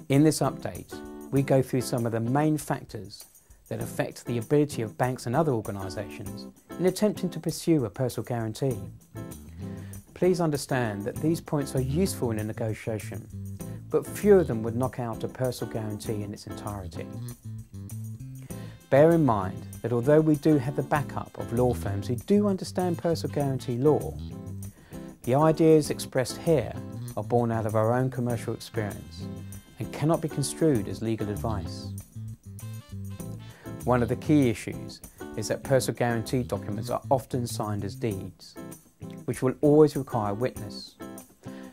In this update, we go through some of the main factors that affect the ability of banks and other organisations in attempting to pursue a personal guarantee. Please understand that these points are useful in a negotiation, but few of them would knock out a personal guarantee in its entirety. Bear in mind that although we do have the backup of law firms who do understand personal guarantee law, the ideas expressed here are born out of our own commercial experience and cannot be construed as legal advice. One of the key issues is that personal guarantee documents are often signed as deeds, which will always require a witness,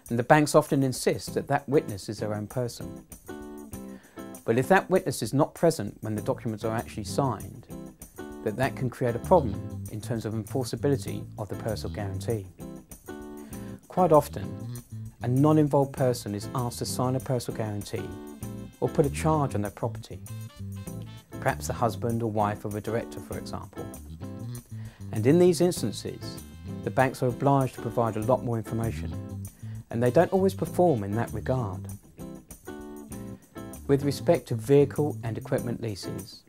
and the banks often insist that that witness is their own person. But if that witness is not present when the documents are actually signed, that can create a problem in terms of enforceability of the personal guarantee. Quite often, a non-involved person is asked to sign a personal guarantee or put a charge on their property, perhaps the husband or wife of a director, for example. And in these instances, the banks are obliged to provide a lot more information, and they don't always perform in that regard. With respect to vehicle and equipment leases,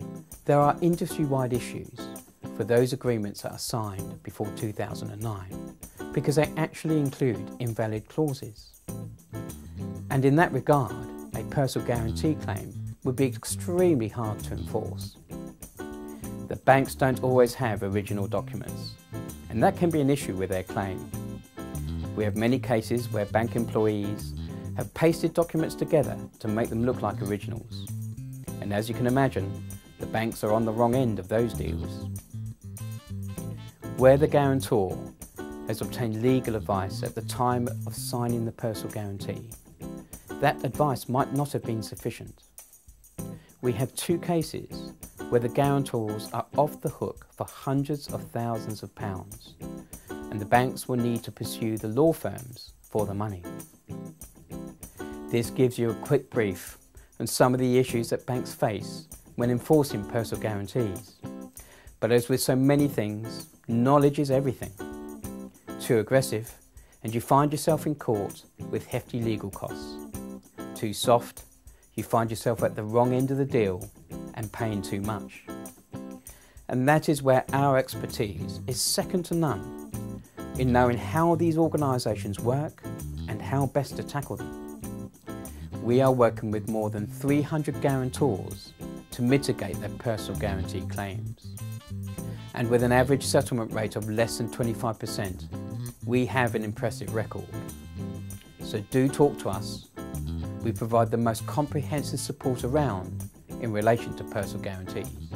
there are industry-wide issues for those agreements that are signed before 2009, because they actually include invalid clauses. And in that regard, a personal guarantee claim would be extremely hard to enforce. The banks don't always have original documents, and that can be an issue with their claim. We have many cases where bank employees have pasted documents together to make them look like originals. And as you can imagine, the banks are on the wrong end of those deals. Where the guarantor has obtained legal advice at the time of signing the personal guarantee, that advice might not have been sufficient. We have two cases where the guarantors are off the hook for hundreds of thousands of pounds, and the banks will need to pursue the law firms for the money. This gives you a quick brief on some of the issues that banks face when enforcing personal guarantees. But as with so many things, knowledge is everything. Too aggressive, and you find yourself in court with hefty legal costs. Too soft, you find yourself at the wrong end of the deal and paying too much. And that is where our expertise is second to none in knowing how these organisations work and how best to tackle them. We are working with more than 300 guarantors to mitigate their personal guarantee claims. And with an average settlement rate of less than 25%, we have an impressive record. So do talk to us. We provide the most comprehensive support around in relation to personal guarantees.